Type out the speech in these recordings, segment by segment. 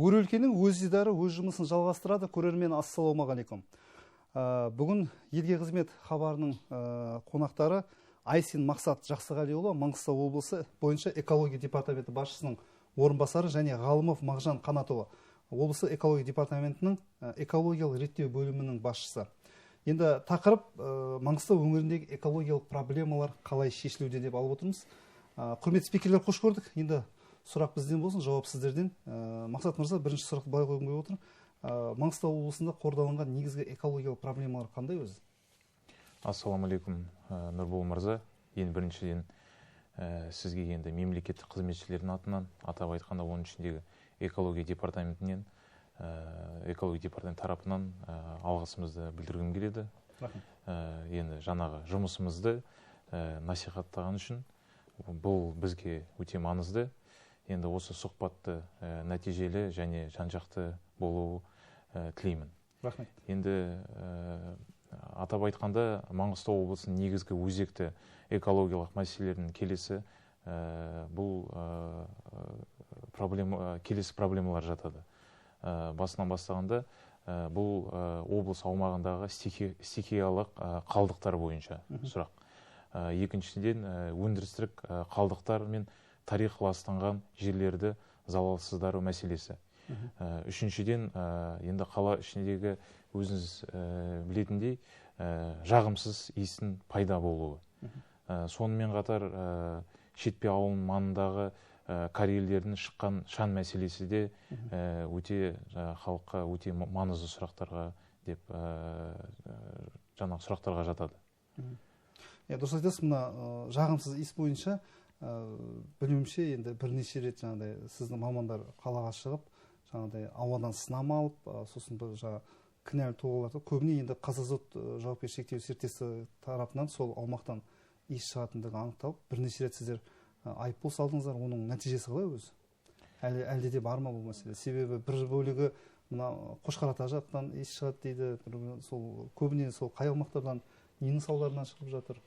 Өр өлкенің өз дидары өз жұмысын жалғастырады. Көрермен, ассалаумағалейкум. Бүгін елге қызмет хабарының қонақтары Айсин Мақсат Жақсығалиұлы, Маңғыстау облысы бойынша экология департаменті басшысының орынбасары, және Ғалымов Мағжан Қанатұлы, облысы экология департаментінің экологиялық реттеу бөлімінің басшысы. Енді тақырып Маңғыстау өңіріндегі экологиялық проблемалар қалай шешілуде деп алып отырмыз. Құрметті спикерлер, қош көрдік. Енді сұрақ бізден болсын, жауап сіздерден. Мақсат мырза, бірінші сұрақты былай қойғым келіп отыр. Маңғыстау облысында қордаланған негізгі экологиялық проблемалар қандай өзі? Ассалаумағалейкум, Нұрбол мырза. Ең біріншіден сізге енді мемлекеттік қызметшілердің атынан, атап айтқанда оның ішіндегі экология департаментінен, экология департамент тарапынан алғысымызды білдіргім келеді. Енді жаңағы жұмысымызды насихаттаған үшін бұл бізге өте маңызды. Енді осы сұхбатты нәтижелі және жан-жақты болуы тілеймін. Рахмет. Енді атап айтқанда Маңғыстау облысының негізгі өзекті экологиялық мәселелердің келесі келесі проблемалар жатады. Басынан бастағанда бұл облыс аумағындағы стихиялық қалдықтар бойынша сұрақ. Екіншіден өндірістік қалдықтар мен тарих ластанған жерлерді залалсыздару мәселесі. Үшіншіден, енді қала ішіндегі өзіңіз білетіндей жағымсыз иістің пайда болуы. Сонымен қатар Шетпе ауылының маңындағы карьерлердің шыққан шаң мәселесі де өте халыққа өте маңызды сұрақтарға деп жаңағы сұрақтарға жатады. Дұрыс айтасыз, мына жағымсыз иіс бойынша білуімше енді бірнеше рет жаңағыдай сіздің мамандар қалаға шығып, жаңағыдай ауадан сынама алып, сосын бір кінәлі тұлғаларды көбіне енді Қазазот жауапкершілігі шектеулі серіктестігі тарапынан сол аумақтан иіс шығатындығы анықталып, бірнеше рет сіздер айыппұл салдыңыздар. Оның нәтижесі қалай өзі? Әлде де бар ма бұл мәселе? Себебі бір бөлігі мына Қошқарата жақтан иіс шығады дейді, сол көбіне сол қай аумақтардан, ненің салдарынан шығып жатыр?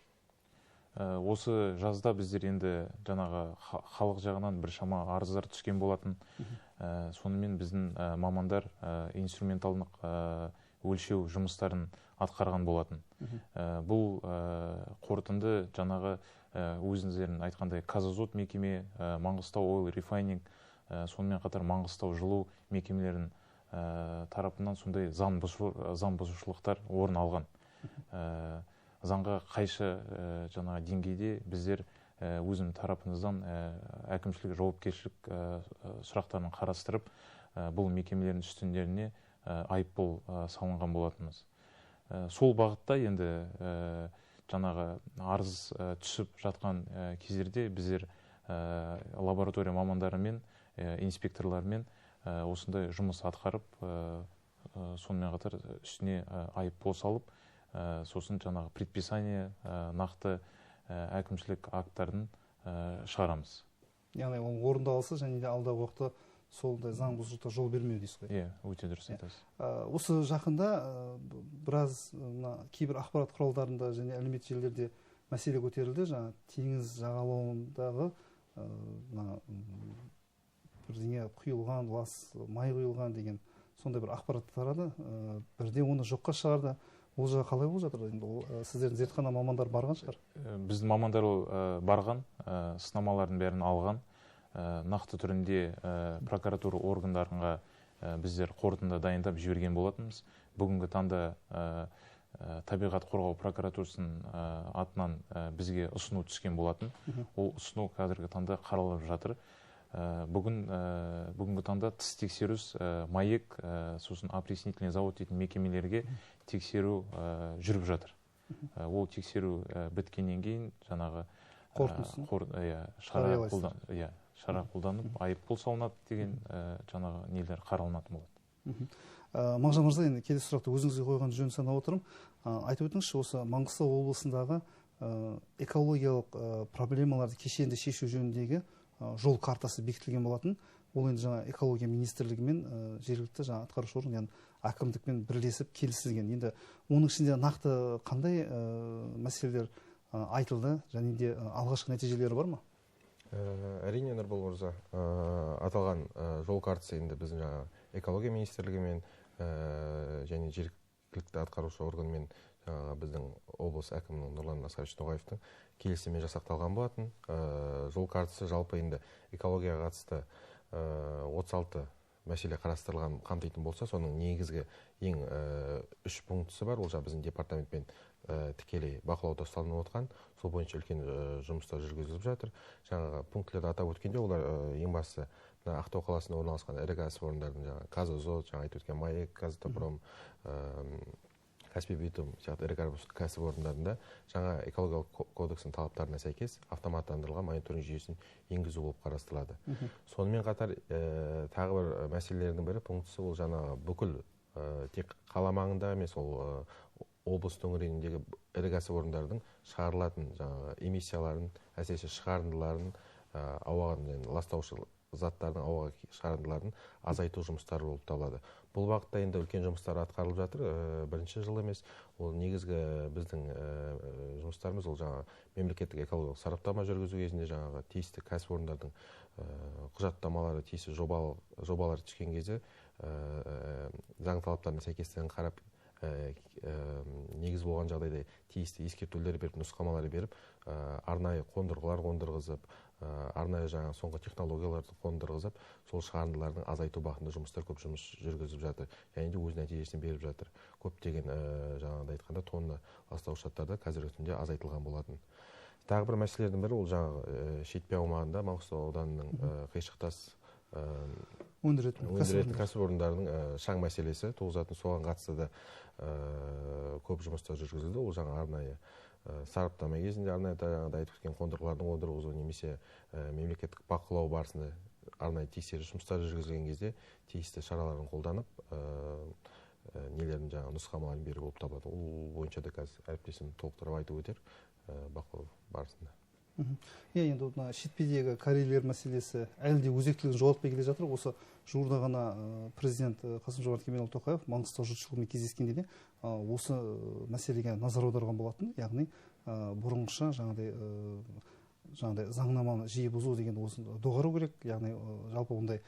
Осы жазда біздер енді жаңағы халық жағынан біршама арыздар түскен болатын. Сонымен біздің мамандар инструменталдық өлшеу жұмыстарын атқарған болатын. Бұл қорытынды жаңағы өзіңіздердің айтқандай Қазазот мекеме, Маңғыстау Oil Refining, сонымен қатар Маңғыстау жылу мекемелерінің тарапынан сондай заң бұзушылықтар орын алған. Заңға қайшы жаңағы деңгейде біздер өзім тарапымыздан әкімшілік жауапкершілік сұрақтарын қарастырып, бұл мекемелердің үстіндеріне айыппұл салынған болатынбыз. Сол бағытта енді жаңағы арыз түсіп жатқан кездерде біздер лаборатория мамандарымен, инспекторлармен осындай жұмыс атқарып, сонымен қатар үстіне айыппұл салып, сосын жаңағы предписание нақты әкімшілік акттарын шығарамыз. Яғни ол орындалысы және де алдағы уақытта солдай заң бұзушылыққа жол бермеу дейсіз ғой? Өте дұрыс айтасыз. Осы жақында біраз кейбір ақпарат құралдарында және әлеуметтік желілерде мәселе көтерілді. Жаңа теңіз жағалауындағы бірдеңе құйылған, лас май құйылған деген сондай бір ақпарат тарады. Бірде оны жоққа шығарды. Ол жағы қалай болып жатыр? Сіздердің зертхана мамандар барған шығар? Біздің мамандар барған, сынамалардың бәрін алған. Нақты түрінде прокуратура органдарына біздер қорытынды дайындап жіберген болатынбыз. Бүгінгі таңда табиғат қорғау прокуратурасының атынан бізге ұсыну түскен болатын. Ол ұсыну қазіргі таңда қаралып жатыр. Бүгінгі таңда тыс тексерус МАЭК, сосын опреснительный завод дейтін мекемелерге тексеру жүріп жатыр. Ол тексеру біткеннен кейін жаңағы шара қолданып, айыппұл салынады деген жаңағы нелер қаралынатын болады. Мағжан мырза, енді келесі сұрақты өзіңізге қойған жөн санап отырмын. Айтып өтіңізші, осы Маңғыстау облысындағы экологиялық проблемаларды кешенді шешу жөніндегі жол картасы бекітілген болатын. Ол енді жаңа экология министрлігімен жергілікті жаңа атқарушы орган, яғни әкімдікпен бірлесіп келісілген. Енді оның ішінде нақты қандай мәселелер айтылды және де алғашқы нәтижелері бар ма? Әрине, Нұрбол мырза, аталған жол картасы енді біздің жаңа экология министрлігімен және жергілікті атқарушы органмен біздің облыс әкімінің Нұрлан Асқарович Ноғаевтың келісімімен жасақталған болатын. Жол картасы жалпы енді экологияға қатысты 36 мәселе қарастырылған қамтитын болса, соның негізгі ең 3 пунктісі бар. Ол біздің департаментпен тікелей бақылауда ұсталынып отқан. Сол бойынша үлкен жұмыстар жүргізіліп жатыр. Жаңағы пунктілерді атап өткенде, олар ең бастысы Ақтау қаласында орналасқан ірі кәсіпорындардың жаңағы Қазазот, жаңа айтып өткен МАЭК, Қазтопром, Каспий битум сияқты ірі кәсіпорындарында жаңа экологиялық кодекстің талаптарына сәйкес автоматтандырылған мониторинг жүйесін енгізу болып қарастырылады. Сонымен қатар тағы бір мәселелердің бірі пунктісі, ол жаңағы бүкіл тек қала маңында емес, ол облыс төңірегіндегі ірі кәсіпорындардың шығарылатын жаңағы эмиссияларын, әсіресе шығарындыларын, ауаға ластаушы заттардың ауаға шығарындыларын азайту жұмыстары болып табылады. Бұл бағытта енді үлкен жұмыстар атқарылып жатыр. Бірінші жыл емес, ол негізгі біздің жұмыстарымыз, ол жаңа мемлекеттік экологиялық сараптама жүргізу кезінде жаңағы тиісті кәсіпорындардың құжаттамалары, тиісті жобалар түскен кезде заң талаптарына сәйкестігін қарап, негіз болған жағдайда тиісті ескертулер беріп, нұсқамалар беріп, арнайы қондырғылар қондырғызып, арнайы жаңа соңғы технологияларды қондырғызып, сол шығарындылардың азайту бағытында жұмыстар көп жұмыс жүргізіп жатыр. Және де өз нәтижесін беріп жатыр. Көптеген жаңағыдай айтқанда тонна ластаушы заттарды қазіргі күнде азайтылған болатын. Тағы бір мәселелердің бірі, ол жаңағы шетпе аумағында Маңғыстау ауданының қиыршықтас өндіретін кәсіпорындарының шаң мәселесі туғызатын, соған қатысты да көп жұмыстар жүргізілді. Ол жаңа арнайы сараптама кезінде арнайы айтып өткен қондырғылардың қондырғызу немесе мемлекеттік бақылау барысында арнайы тексеру жұмыстары жүргізілген кезде тиісті шараларын қолданып, нелердің жаңа нұсқамаларын беру болып табылады. Ол бойынша да қазір әріптесім толықтырып айтып өтер бақылау барысында. Енді шетпедегі карьерлер мәселесі әлі де өзектілігін жоғалтпай келе жатыр. Осы жуырда ғана президент Қасым-Жомарт Кемелұлы Тоқаев Маңғыстау жұртшылығымен кездескенде де осы мәселеге назар аударған болатын. Яғни бұрынғыша жаңағыдай заңнаманы жиі бұзу деген осыны доғару керек. Яғни жалпы ондай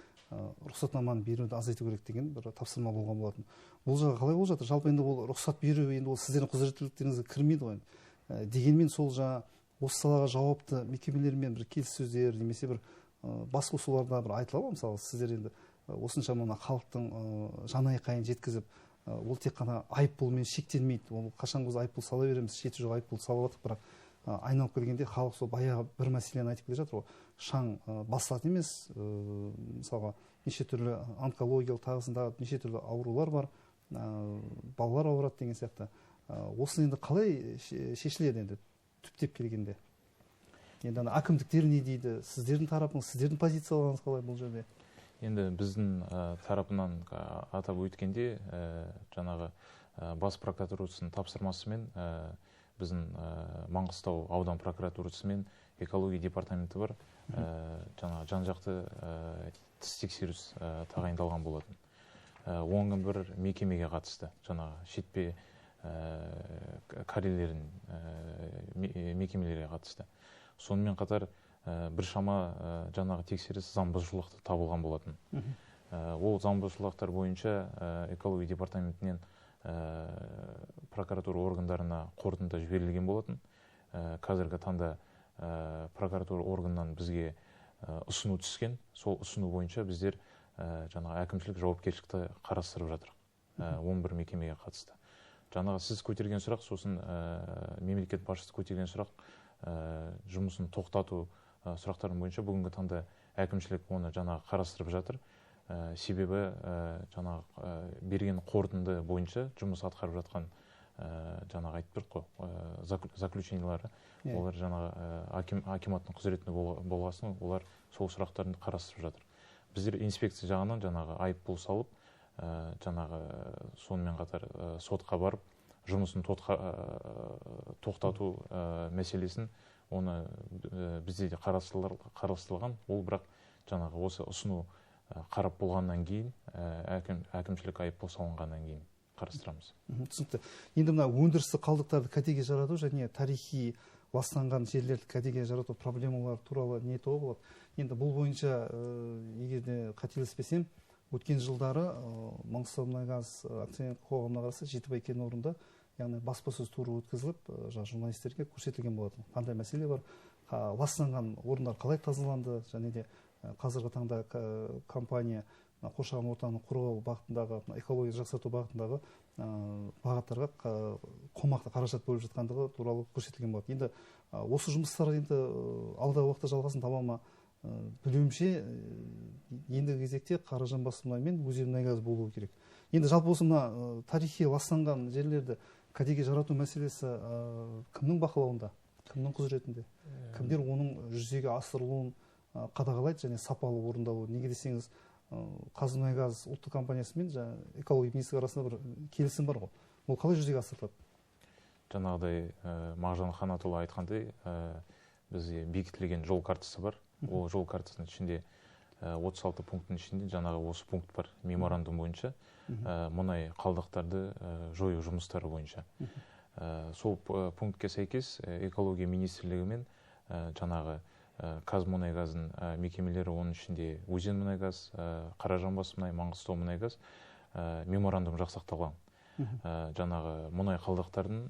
рұқсатнаманы беруді азайту керек деген бір тапсырма болған болатын. Бұл жағы қалай болып жатыр? Жалпы енді ол рұқсат беру енді ол сіздердің құзыреттіліктеріңізге кірмейді ғой. Дегенмен сол осы салаға жауапты мекемелермен бір келіссөздер немесе бір басқосуларда бір айтылады. Мысалы, сіздер енді осыншама халықтың жанайқайын жеткізіп, ол тек қана айыппұлмен шектелмейді. Ол қашан біз айыппұл сала береміз, шеті жоқ айыппұл салып жатық, бірақ айналып келгенде халық сол баяғы бір мәселені айтып келе жатыр. Шаң басылатын емес, мысалға неше түрлі онкологиялық тағысында неше түрлі аурулар бар, балалар ауырады деген сияқты. Осыны енді қалай шешіледі енді түптеп келгенде? Енді әкімдіктер не дейді? Сіздердің тарапыңыз, сіздердің позицияларыңыз қалай бұл жерде? Енді біздің тарапынан атап өткенде, жаңағы бас прокуратурасының тапсырмасымен біздің Маңғыстау аудан прокуратурасымен экология департаменті бар, жаңағы жан-жақты тіс тексеріс тағайындалған болатын. 11 мекемеге қатысты, жаңағы шетпе карьерлерін мекемелерге қатысты. Сонымен қатар біршама жаңағы тексеріс заңбұзушылықты табылған болатын. Ол заңбұзушылықтар бойынша экология департаментінен прокуратура органдарына қорытынды жіберілген болатын. Қазіргі таңда прокуратура органынан бізге ұсыну түскен. Сол ұсыну бойынша біздер жаңағы әкімшілік жауапкершілікті қарастырып жатыр. 11 мекемеге қатысты. Жаңағы сіз көтерген сұрақ, сосын мемлекет басшысы көтерген сұрақ, жұмысын тоқтату сұрақтарын бойынша бүгінгі таңда әкімшілік оны жаңағы қарастырып жатыр. Себебі жаңағы берген қорытынды бойынша жұмыс атқарып жатқан жаңағы айтып тұр қой, заключениялары, олар жаңағы акиматтың құзыретінде болғасын, олар сол сұрақтарын қарастырып жатыр. Біздер инспекция жағынан жаңағы айыппұл салып, жаңағы сонымен қатар сотқа барып, жұмысын тоқтату мәселесін, оны бізде де қарастырылған. Ол бірақ жаңағы осы ұсыну қарап болғаннан кейін, әкімшілік айыппұл салынғаннан кейін қарастырамыз. Түсінікті. Енді мына өндірістік қалдықтарды кәдеге жарату және тарихи ластанған жерлерді кәдеге жарату проблемалары туралы не айтуға болады. Енді бұл бойынша егер де қателеспесем, өткен жылдары Маңғыстаумұнайгаз акционерлік қоғамына қарасты Жетібай кен орнында, яғни баспасөз туры өткізіліп, журналистерге көрсетілген болатын. Қандай мәселе бар, ластанған орындар қалай тазаланды, және де қазіргі таңда компания қоршаған ортаны қорғау бағытындағы, экология жақсарту бағытындағы бағыттарға қомақты қаражат бөліп жатқандығы туралы көрсетілген болады. Енді осы жұмыстар енді алдағы уақытта жалғасын таба ма? Білуімше, ендігі кезекте Қаражанбас-мұнай мен Өзенмұнайгаз болуы керек. Енді жалпы осы мына тарихи ластанған жерлерді кәдеге жарату мәселесі кімнің бақылауында, кімнің құзыретінде, кімдер оның жүзеге асырылуын қадағалайды және сапалы орындалуы? Неге десеңіз, Қазмұнайгаз ұлттық компаниясы мен экология министрлігі арасында бір келісім бар ғой. Ол қалай жүзеге асырылады? Жаңағыдай Мағжан Қанатұлы айтқандай, бізге бекітілген жол картасы бар. Ол жол картасының ішінде 36 пункттің ішінде жаңағы осы пункт бар, меморандум бойынша мұнай қалдықтарды жою жұмыстары бойынша. Сол пунктке сәйкес экология министрлігі мен жаңағы Қазмұнайгаздың мекемелері, оның ішінде Өзенмұнайгаз, Қаражанбас-мұнай, Маңғыстаумұнайгаз меморандум жасақталған. Жаңағы мұнай қалдықтарын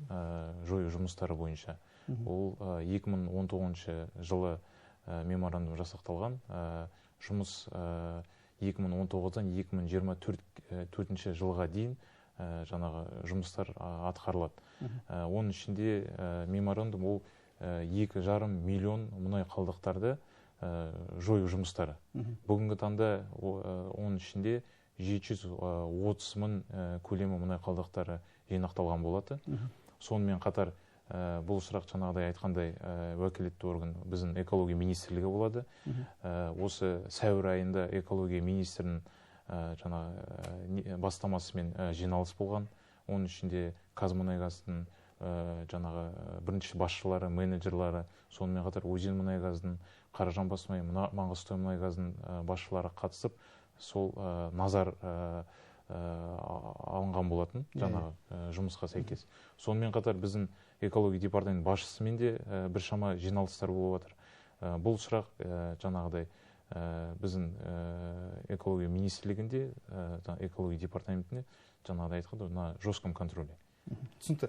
жою жұмыстары бойынша. Ол 2019 жылы меморандум жасақталған. Жұмыс 2019-дан 2024 жылға дейін жаңағы жұмыстар атқарылады. Оның ішінде меморандум ол 2,5 миллион мұнай қалдықтарды жою жұмыстары. Бүгінгі таңда оның ішінде 730 мың көлемі мұнай қалдықтары жинақталған болады. Сонымен қатар бұл сұрақ жаңағыдай айтқандай уәкілетті орган біздің экология министрлігі болады. Осы сәуір айында экология министрінің бастамасымен жиналыс болған. Оның ішінде Қазмұнайгаздың жаңағы бірінші басшылары, менеджерлары, сонымен қатар Өзенмұнайгаздың, Қаражанбас-мұнай, Маңғыстаумұнайгаздың басшылары қатысып, сол назар алынған болатын жаңағы жұмысқа сәйкес. Сонымен қатар біздің экология департамент басшысымен де біршама жиналыстар болып жатыр. Бұл сұрақ жаңағыдай біздің экология министрлігінде, экология департаментінде жаңағыдай айтқанда мына жостком контроле. Түсінікті.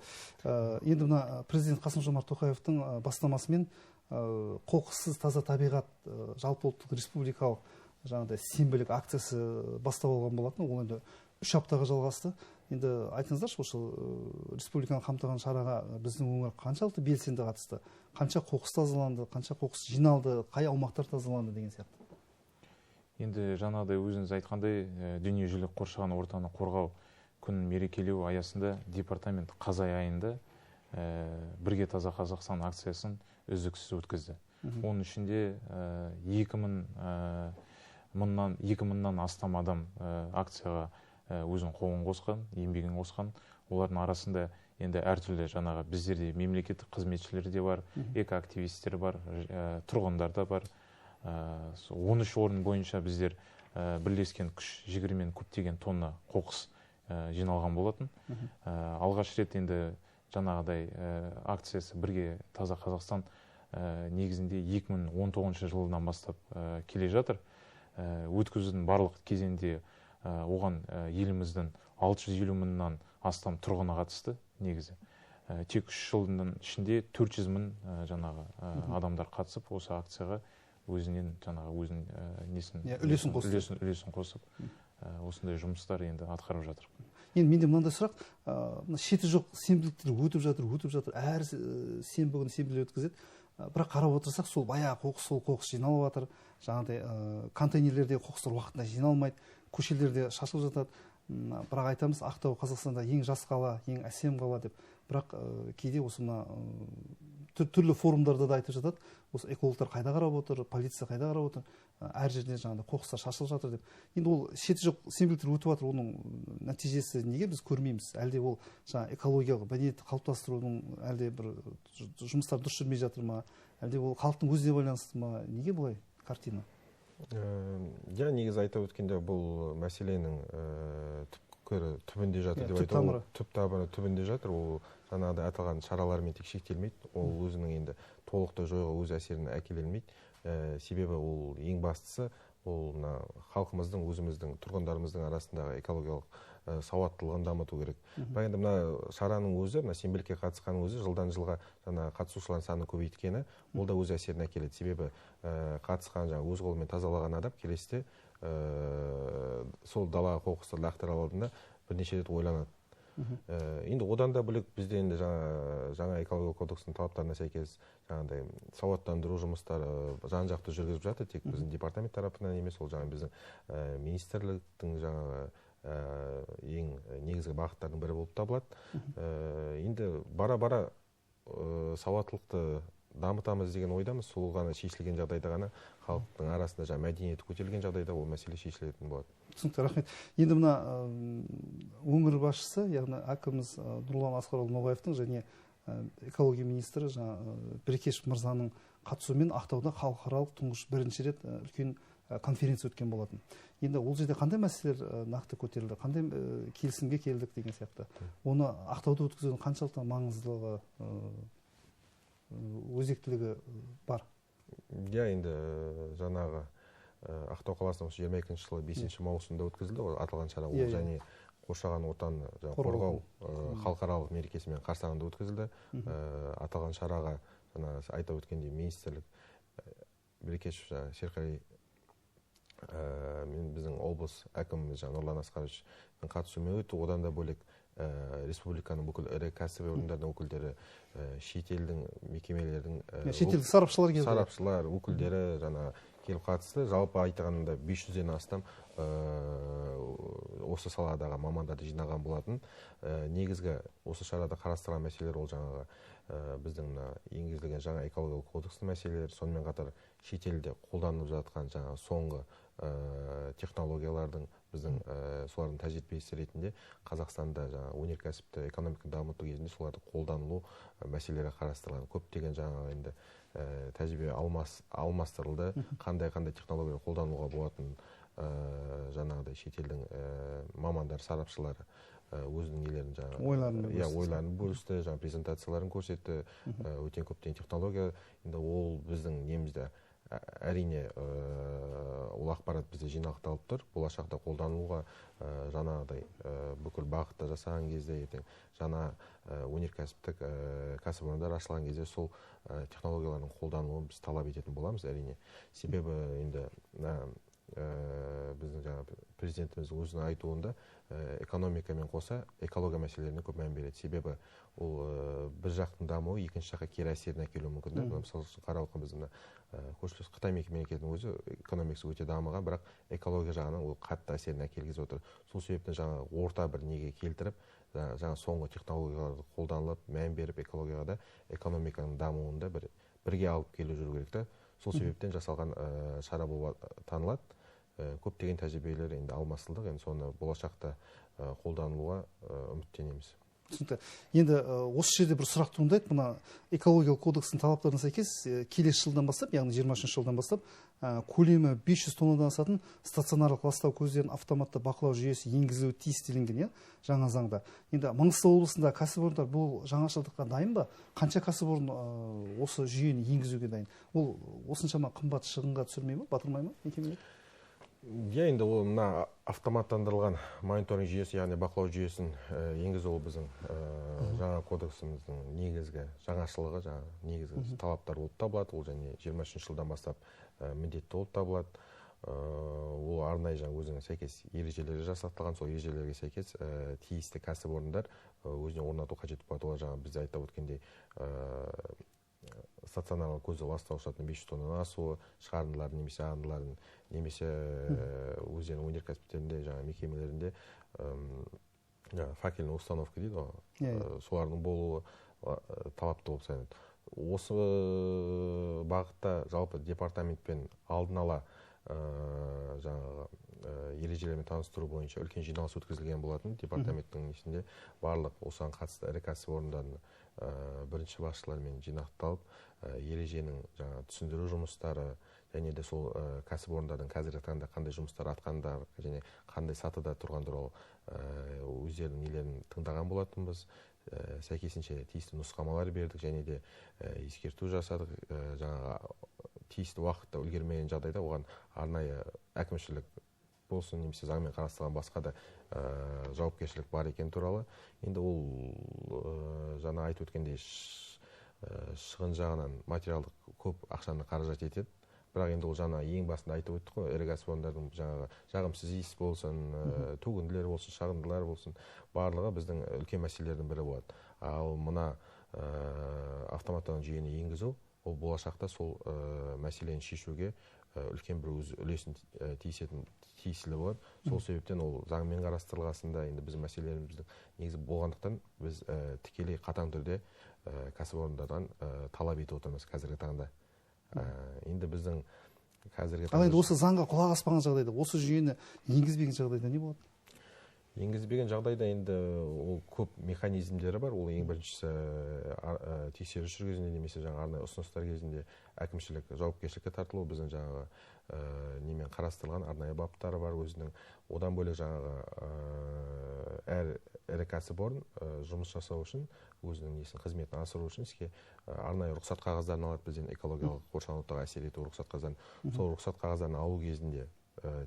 Енді мына президент Қасым-Жомарт Тоқаевтың бастамасымен қоқыссыз таза табиғат жалпы ұлттық республикалық жаңағыдай сенбілік акциясы бастап алған болатын. Ол енді 3 аптаға жалғасты. Енді айтыңыздаршы, осы республиканы қамтыған шараға біздің өңір қаншалықты белсенді қатысты? Қанша қоқыс тазаланды, қанша қоқыс жиналды, қай аумақтар тазаланды деген сияқты? Енді жаңағыдай өзіңіз айтқандай, дүниежүзілік қоршаған ортаны қорғау күнін мерекелеу аясында департамент қазай айында бірге таза Қазақстан акциясын үздіксіз өткізді. Оның ішінде 2000-нан астам адам акцияға өзінің қолын қосқан, еңбегін қосқан. Олардың арасында енді әртүрлі жаңағы біздерде мемлекеттік қызметшілер де бар, экоактивистер бар, тұрғындар да бар. 13 орын бойынша біздер бірлескен күш жігермен көптеген тонна қоқыс жиналған болатын. Алғаш рет енді жаңағыдай акциясы бірге таза Қазақстан негізінде 2019 жылдан бастап келе жатыр. Өткізудің барлық кезеңде оған еліміздің 650 мыңнан астам тұрғыны қатысты негізі. Тек 3 жылдың ішінде 400 мың жаңағы адамдар қатысып, осы акцияға өзінен жаңағы үлесін қосып, осындай жұмыстар енді атқарып жатыр. Енді менде мынандай сұрақ, шеті жоқ сенбіліктер өтіп жатыр, әр сенбі күні сенбілер өткізеді. Бірақ қарап отырсақ, сол баяғы қоқыс жиналып жатыр. Жаңағыдай контейнерлерде қоқыстар уақытында жиналмайды, көшелерде шашылып жатады. Бірақ айтамыз, Ақтау Қазақстанда ең жас қала, ең әсем қала деп. Бірақ кейде осы түрлі форумдарда да айтып жатады. Осы экологтар қайда қарап отыр, полиция қайда қарап отыр, әр жерде жаңағыдай қоқыстар шашылып жатыр деп. Енді ол шеті жоқ сенбіліктер өтіп жатыр, оның нәтижесі неге біз көрмейміз? Әлде ол жаңағы экологиялық мәдениетті қалыптастырудың әлде бір жұмыстар дұрыс жүрмей жатыр ма? Әлде ол халықтың өзіне байланысты ма? Неге бұлай картина? Негізі айта өткенде бұл мәселенің түп көрі түбінде жатыр деп түп айтады. тамыры. Түп тамыры түбінде жатыр. Ол жаңағыдай аталған шаралармен тек шектелмейді. Ол өзінің енді толықтай жоюға өз әсерін әкеле алмайды. Себебі ол ең бастысы ол мына халқымыздың, өзіміздің, тұрғындарымыздың арасындағы экологиялық сауаттылығын дамыту керек. Бірақ енді мына шараның өзі, мына сенбілікке қатысқанның өзі жылдан жылға жаңа қатысушылардың саны көбейткені, ол да өз әсерін әкеледі. Себебі қатысқан жаңа өз қолымен тазалаған адам келесіде сол дала қоқыстарды лақтыра алдында бірнеше рет ойланады. Енді одан да бөлек бізде енді жаңа экологиялық кодекстің талаптарына сәйкес жаңағыдай сауаттандыру жұмыстары жан-жақты жүргізіп жатыр. Тек біздің департамент тарапынан емес, ол жаңа біздің министрліктің жаңағы ең негізгі бағыттардың бірі болып табылады. Енді бара-бара сауаттылықты дамытамыз деген ойдамыз. Сол ғана шешілген жағдайда ғана халықтың арасында жаңа мәдениеті көтерілген жағдайда ол мәселе шешілетін болады. Түсінікті, рахмет. Енді мына өңір басшысы, яғни әкіміміз Нұрлан Асқарұлы Ноғаевтың және экология министрі Берекешев мырзаның қатысуымен Ақтауда халықаралық тұңғыш бірінші рет үлкен конференция өткен болатын. Енді ол жерде қандай мәселелер нақты көтерілді, қандай келісімге келдік деген сияқты. Оны Ақтауда өткізудің қаншалықты маңыздылығы, өзектілігі бар? Енді жаңағы Ақтау қаласының 22 жылы 5 маусымда өткізілді. Аталған шара ол және қоршаған ортаны қорғау халықаралық мерекесімен қарсаңында өткізілді. Аталған шараға айта өткендей министрлік Берекешев Серқали мен біздің облыс әкіміміз Нұрлан Асқаровичтің қатысуымен өтті. Одан да бөлек республиканың бүкіл ірі кәсіпорындардың өкілдері, шетелдің мекемелердің шетелдік сарапшылар өкілдері келіп қатысты. Жалпы айтқанында 500-ден астам осы саладағы мамандарды жинаған болатын. Негізгі осы шарада қарастырған мәселелер ол жаңағы біздің енгізілген жаңа экологиялық кодекстің мәселелері, сонымен қатар шетелде қолданылып жатқан жаңа соңғы технологиялардың біздің солардың тәжірибесі ретінде Қазақстанда өнеркәсіпті экономика дамыту кезінде соларды қолданылу мәселелері қарастырылған. Көптеген жаңағы енді тәжірибе алмастырылды. Қандай технологиялар қолдануға болатын жаңағыдай шетелдің мамандар, сарапшылары өзінің ойларын бөлісті, презентацияларын көрсетті. Өтен көптеген технология, енді ол біздің немізде әрине ол ақпарат бізде жинақталып тұр. Болашақта қолдануға жаңағыдай бүкіл бағытта жасаған кезде, ертең жаңа өнеркәсіптік кәсіпорындар ашылған кезде сол технологиялардың қолдануын біз талап ететін боламыз, әрине. Себебі енді біздің президентіміз өзінің айтуында экономикамен қоса экология мәселелеріне көп мән береді. Себебі ол бір жақтың дамуы екінші жаққа кері әсерін әкелуі мүмкін. Мысалы үшін қаралған біздің көршілес Қытай мемлекетінің өзі экономикасы өте дамыған, бірақ экология жағынан ол қатты әсерін әкелгізіп отыр. Сол себептен жаңа орта бір неге келтіріп, жаңа соңғы технологияларды қолданылып, мән беріп экологияға да экономиканың дамуында бірге алып келу жүру керек та. Сол себептен жасалған шара болып танылады. Көптеген тәжірибелер енді алмасылды, енді соны болашақта қолданылуға үміттенеміз. Түсінікті. Енді осы жерде бір сұрақ туындайды. Мына экологиялық кодекстің талаптарына сәйкес келесі жылдан бастап, яғни 23 жылдан бастап, көлемі 500 тоннадан асатын стационарлық ластау көздерін автоматты бақылау жүйесі енгізуі тиіс делінген, жаңа заңда. Енді Маңғыстау облысында кәсіпорындар бұл жаңашылдыққа дайын ба? Қанша кәсіпорын осы жүйені енгізуге дайын? Ол осыншама қымбат шығынға түсірмей ме, батырмай ма мекемелер? Енді ол мына автоматтандырылған мониторинг жүйесі, яғни бақылау жүйесін енгізу ол біздің жаңа кодексіміздің негізгі жаңашылығы, негізгі талаптар болып табылады. Ол және 23 жылдан бастап міндетті болып табылады. Ол арнайы өзінің сәйкес ережелері жасақталған, сол ережелерге сәйкес тиісті кәсіпорындар өзіне орнату қажет болады. Олар бізде айтып өткендей стационарлы көзді ластау шығатын 500 тоннадан асуы, шығарындыларын немесе ағындыларын, немесе өздерінің өнеркәсіптерінде, мекемелерінде факельный установка дейді, солардың болуы талапты болып саналады. Осы бағытта жалпы департаментпен алдын ала ережелермен таныстыру бойынша үлкен жиналыс өткізілген болатын. Департаменттің ішінде барлық осыған қатысты ірі кәсіпорындардың бірінші басшылармен жинақталып, ереженің түсіндіру жұмыстары, және де сол кәсіпорындардың қазіргі таңда қандай жұмыстар атқандар және қандай сатыда тұрған туралы өздерінің нелерін тыңдаған болатынбыз. Сәйкесінше тиісті нұсқамалар бердік және де ескерту жасадық. Жаңағы тиісті уақытта үлгермеген жағдайда оған арнайы әкімшілік болсын немесе заңмен қарастырылған басқа да жауапкершілік бар екен туралы. Енді ол жаңа айтып өткендей шығын жағынан материалдық көп ақшаны қаражат етеді. Бірақ енді ол жаңа ең басында айтып өттік қой, ірі кәсіпорындардың жаңағы жағымсыз иіс болсын, төгінділер болсын, шағындылар болсын, барлығы біздің үлкен мәселелердің бірі болады. Ал мына автоматталған жүйені енгізу, ол болашақта сол мәселені шешуге үлкен бір өз үлесін тиесілі болады. Сол себептен ол заңмен қарастырылғасында енді біздің мәселелеріміздің негізі болғандықтан біз тікелей қатаң түрде кәсіпорындардан талап етіп отырмыз қазіргі таңда. Енді біздің қазіргі ал енді осы заңға құлақ аспаған жағдайда, осы жүйені енгізбеген жағдайда не болады? Енгізбеген жағдайда енді ол көп механизмдері бар. Ол ең біріншісі тексеріс жүргізуінде немесе жаңа арнайы ұсыныстар кезінде әкімшілік жауапкершілікке тартылу. Біздің жаңағы немен қарастырылған арнайы баптары бар өзінің. Одан бөлек жаңағы әр ірі кәсіпорын жұмыс жасау үшін өзінің несін қызметін асыру үшін іске арнайы рұқсат қағаздарын алады бізден, экологиялық қоршаған ортаға әсер ету рұқсат қағаздарын. Сол рұқсат қағаздарын алу кезінде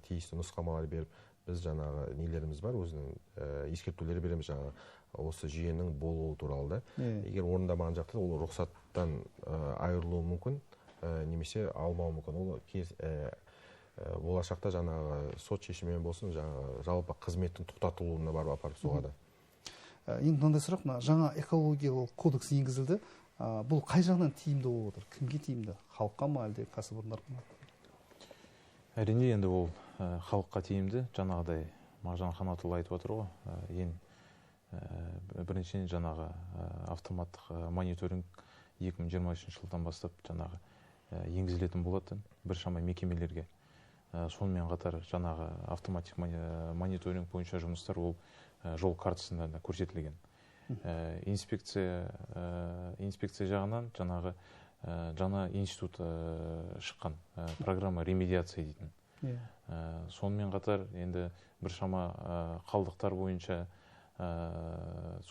тиісті нұсқамалар беріп, біз жаңағы нелеріміз бар, өзінің ескертулер береміз жаңағы осы жүйенің болуы туралы да. Егер орындамаған жағдайда ол рұқсаттан айырылуы мүмкін, немесе алмауы мүмкін. Ол болашақта жаңағы сот шешімімен болсын, жаңағы жалпы қызметтің тоқтатылуына барып апарып соғады. Енді мынандай сұрақ, жаңа экологиялық кодекс енгізілді. Бұл қай жағынан тиімді болып отыр? Кімге тиімді? Халыққа ма әлде кәсіпорындарға ма? Әрине енді ол халыққа тиімді. Жаңағыдай Мағжан Қанатұлы айтып отыр ғой. Ең біріншіден жаңағы автоматтық мониторинг 2023 жылдан бастап жаңағы енгізілетін болады біршама мекемелерге. Сонымен қатар жаңағы автоматтық мониторинг бойынша жұмыстар ол жол картасында да көрсетілген. Инспекция жағынан жаңағы жаңа институт шыққан, программа ремедиация дейтін. Сонымен қатар енді біршама қалдықтар бойынша,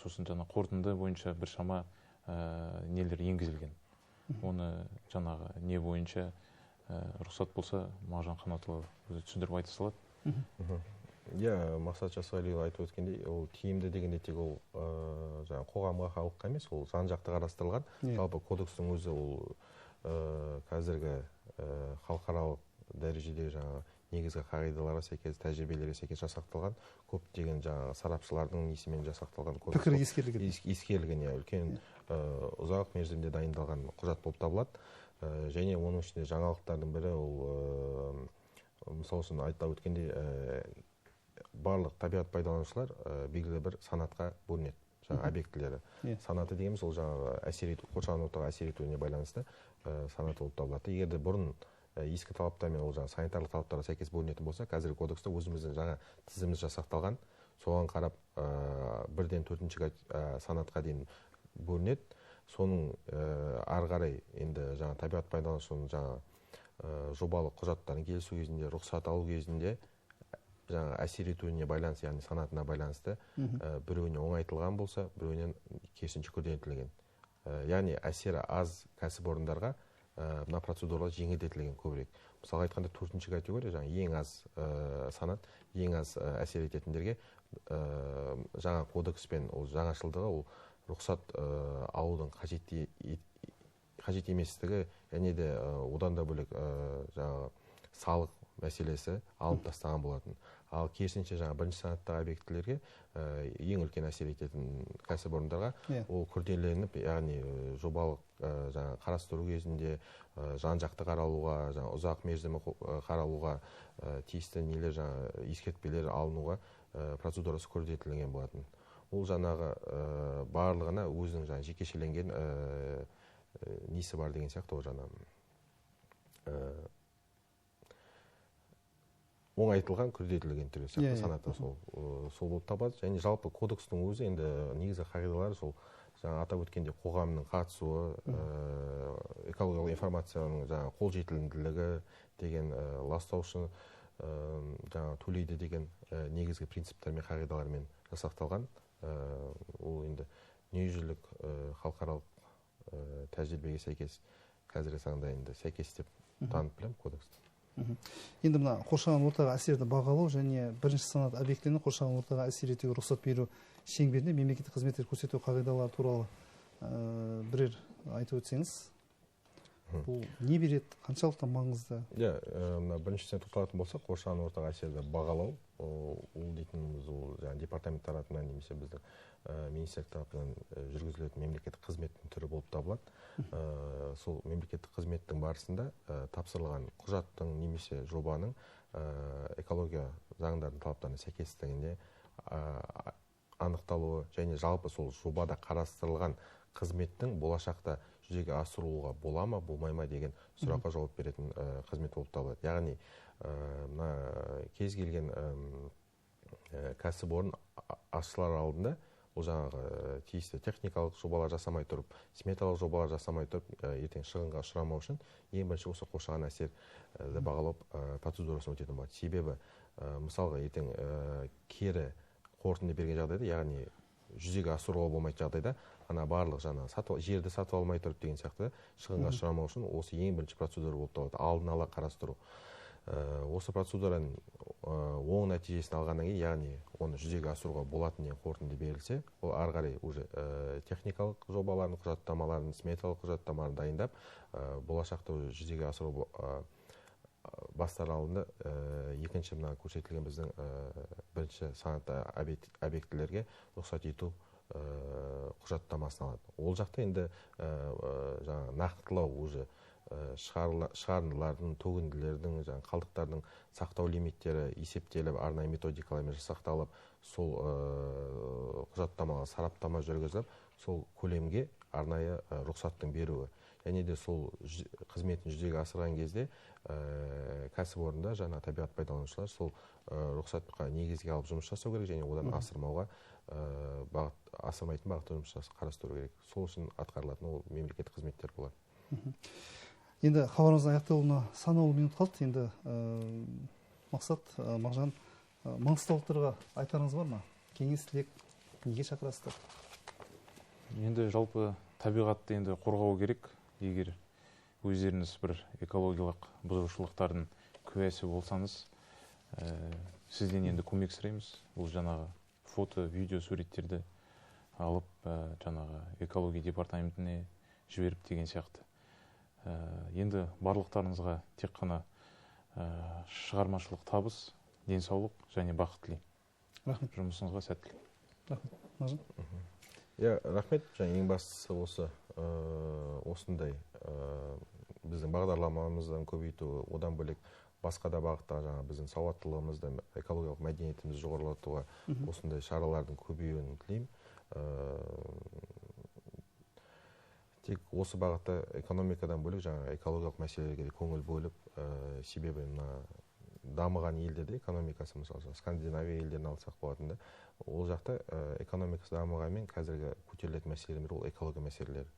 сосын жаңа қорытынды бойынша біршама нелер енгізілген. Оны жаңағы не бойынша рұқсат болса, Мағжан Қанатұлы өзі түсіндіріп айта салады. Мақсат Жасағалиұлы айтып өткендей, ол тиімді дегенде тек ол қоғамға, халыққа емес, ол жан-жақты қарастырылған. Жалпы кодекстің өзі ол қазіргі халықаралық дәрежеде жаңағы негізгі қағидаларға сәйкес, тәжірибелерге сәйкес жасақталған, көптеген жаңағы сарапшылардың несімен жасақталған. Пікір ескерілген. Ескерілген, үлкен ұзақ мерзімде дайындалған құжат болып табылады. Және оның ішінде жаңалықтардың бірі ол мысалы үшін айтып өткенде барлық табиғат пайдаланушылар белгілі бір санатқа бөлінеді. Жаңағы объектілері. Санаты дегеніміз ол жаңағы әсер ету, қоршаған ортаға әсер етуіне байланысты санаты болып табылады. Егер де бұрын ескі талаптармен ол жаңағы санитарлық талаптарға сәйкес бөлінетін болса, қазіргі кодексте өзіміздің жаңа тізіміміз жасақталған, соған қарап 1-ден 4-ші санатқа дейін бөлінеді. Соның ары қарай енді жаңа табиғат пайдаланушының жаңа жобалық құжаттарын келісу кезінде, рұқсат алу кезінде жаңа әсер етуіне байланысты, яғни санатына байланысты біреуіне оңайтылған болса, біреуінен керісінше күрделетілген. Яғни әсері аз кәсіпорындарға мына процедуралар жеңілдетілген көбірек. Мысалы айтқанда 4-ші категория жаңа ең аз санат, ең аз әсер ететіндерге жаңа кодекспен ол жаңашылдығы ол рұқсат алудың қажет еместігі, және де одан да бөлек жаңағы салық мәселесі алып тастаған болатын. Ал керісінше жаңа бірінші санаттағы объектілерге ең үлкен әсер ететін кәсіпорындарға ол күрделеніп, яғни жобалық жаңа қарастыру кезінде жан-жақты қаралуға, жаңа ұзақ мерзімі қаралуға, тиісті нелер жаңа ескертпелер алынуға процедурасы күрделетілген болатын. Ол жаңағы барлығына өзінің жаңа жекешеленген несі бар деген сияқты, ол жаңа оңайтылған, күрделетілген түрі сияқты санаты сол болып табады. Және жалпы кодекстің өзі енді негізгі қағидалары сол жаңа атап өткендей қоғамның қатысуы, экологиялық информацияның жаңа қолжетімділігі деген ластаушы жаңа төлейді деген негізгі принциптер мен қағидалармен жасақталған. Ол енді дүниежүзілік халықаралық тәжірибеге сәйкес қазіргі таңда енді сәйкес деп танып білемін кодексті. Енді мына қоршаған ортаға әсерді бағалау және бірінші санат объектілеріне қоршаған ортаға әсер етуге рұқсат беру шеңберінде мемлекеттік қызметтер көрсету қағидалары туралы бірер айтып өтсеңіз, бұл не береді, қаншалықты маңызды? Біріншісіне тоқталатын болсақ, қоршаған ортаға әсерді бағалау, ол дейтініміз ол департамент тарапынан немесе біздің министрлік тарапынан жүргізілетін мемлекеттік қызметтің түрі болып табылады. Сол мемлекеттік қызметтің барысында тапсырылған құжаттың немесе жобаның экология заңдарының талаптарына сәйкестігіне анықталуы және жалпы сол жобада қарастырылған қызметтің болашақта жүзеге асырылуға бола ма, болмай ма деген сұраққа жауап беретін қызмет болып табылады. Яғни кез келген кәсіпорын ашылар алдында ол жаңағы тиісті техникалық жобалар жасамай тұрып, сметалық жобалар жасамай тұрып, ертең шығынға ұшырамау үшін ең бірінші осы қоршаған әсерді бағалау процедурасын өтетін болады. Себебі мысалға ертең кері қорытынды берген жағдайда, яғни жүзеге асыруға болмайтын жағдайда, ана барлық жаңа жерді сатып алмай тұрып деген сияқты шығынға ұшырамау үшін осы ең бірінші процедура болып табылады. Алдын ала қарастыру. Осы процедураның оң нәтижесін алғаннан кейін, яғни оны жүзеге асыруға болатын деген қорытынды берілсе, ол ары қарай уже техникалық жобаларын, құжаттамаларын, сметалық құжаттамаларын дайындап, болашақта жүзеге асыру бастар алдында екінші мына көрсетілген біздің бірінші санатты объектілерге рұқсат ету құжаттамасын алады. Ол жақта енді нақтылау уже шығарындылардың, төгінділердің, қалдықтардың сақтау лимиттері есептеліп, арнайы методикалармен жасақталып, сол құжаттамаға сараптама жүргізіліп, сол көлемге арнайы рұқсаттың беруі. Және де сол қызметін жүзеге асырған кезде кәсіпорында жаңа табиғат пайдаланушылар сол рұқсатқа негізге алып жұмыс жасау керек және одан асырмауға асырмайтын бағытта жұмыс қарастыру керек. Сол үшін атқарылатын ол мемлекеттік қызметтер болады. Енді хабарымыздың аяқталуына санаулы минут қалды. Енді Мақсат, Мағжан, маңғыстаулықтарға айтарыңыз бар ма? Кеңес, тілек, неге шақырасыздар? Енді жалпы табиғатты енді қорғау керек. Егер өздеріңіз бір экологиялық бұзушылықтардың куәсі болсаңыз, сізден енді көмек сұраймыз. Бұл жаңағы фото, видео суреттерді алып, жаңағы экология департаментіне жіберіп деген сияқты. Енді барлықтарыңызға тек қана шығармашылық табыс, денсаулық және бақыт тілеймін. Рахмет. Жұмысыңызға сәттілік. Рахмет. Мағжан? Рахмет. Ең бастысы осы осындай біздің бағдарламамыздан көбейту, одан бөлек басқа да бағытта жаңа біздің сауаттылығымызды, экологиялық мәдениетімізді жоғарылатуға осындай шаралардың көбеюін тілеймін. Тек осы бағытта экономикадан бөлек жаңа экологиялық мәселелерге көңіл бөліп, себебі дамыған елдерде экономикасы, мысалы Скандинавия елдерін алсақ болатында, ол жақта экономикасы дамығанмен қазіргі көтерілетін мәселелер ол экология мәселелері.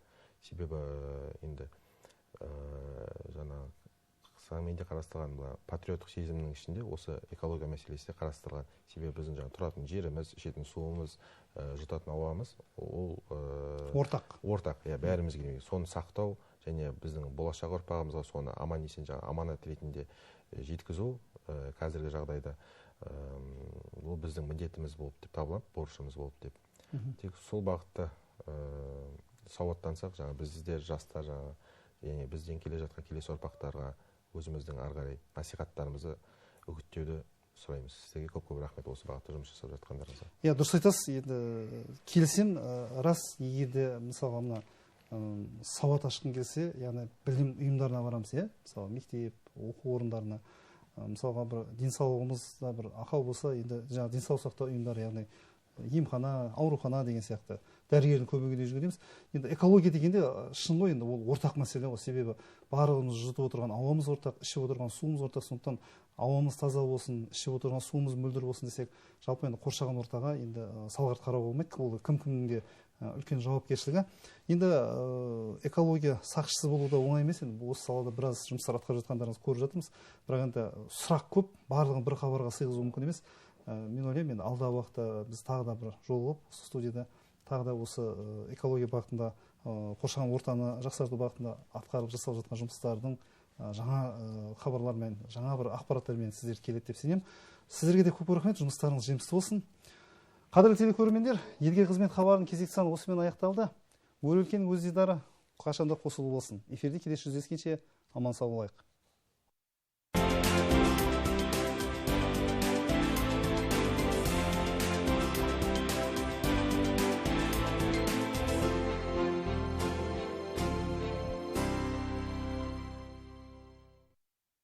Себебі енді жаңа заңменде қарастырған патриоттық сезімнің ішінде осы экология мәселесі де қарастырылған. Себебі біздің жаңа тұратын жеріміз, ішетін суымыз, жұтатын ауамыз ол ортақ. Ортақ, бәрімізге. Соны сақтау және біздің болашақ ұрпағымызға соны аман есен аманат ретінде жеткізу қазіргі жағдайда ол біздің міндетіміз болып деп табылады, борышымыз болып деп. Тек сол бағытта сауаттансақ, біздер жастар, бізден келе жатқан келесі ұрпақтарға өзіміздің ары қарай насихаттарымызды үгіттеуді сұраймыз. Сізге көп рахмет осы бағытта жұмыс жасап жатқандарыңызға. Дұрыс айтасыз. Енді келісем, рас, егер де мысалға мына сауат ашқың келсе, яғни білім ұйымдарына барамыз, мысалы мектеп, оқу орындарына, мысалға бір денсаулығымызда бір ақау болса, енді жаңа денсаулық сақтау ұйымдары, яғни емхана, аурухана деген сияқты дәрігердің көмегінде жүргеніміз. Енді экология дегенде шын ғой, енді ол ортақ мәселе ғой. Себебі барлығымыз жұтып отырған ауамыз ортақ, ішіп отырған суымыз ортақ. Сондықтан ауамыз таза болсын, ішіп отырған суымыз мөлдір болсын десек, жалпы енді қоршаған ортаға енді салғырт қарауға болмайды. Ол кім-кімге үлкен жауапкершілігі. Енді экология сақшысы болу да оңай емес. Енді осы салада біраз жұмыстар атқарып жатқандарыңызды көріп жатырмыз. Бірақ енді сұрақ көп, барлығын бір хабарға сыйғызу мүмкін емес. Мен ойлаймын, енді алдағы уақытта біз тағы да бір жолығып, осы студияда тағы да осы экология бағытында, қоршаған ортаны жақсарту бағытында атқарылып жасалып жатқан жұмыстардың жаңа хабарлармен, жаңа бір ақпараттармен сіздер келеді деп сенемін. Сіздерге де көп рахмет, жұмыстарыңыз жемісті болсын. Қадірлі телекөрермендер, елге қызмет хабарының кезекті саны осымен аяқталды. Өр өлкенің өз дидары қашанда қосулы болсын. Эфирде келесі жүздескенше аман сау болайық.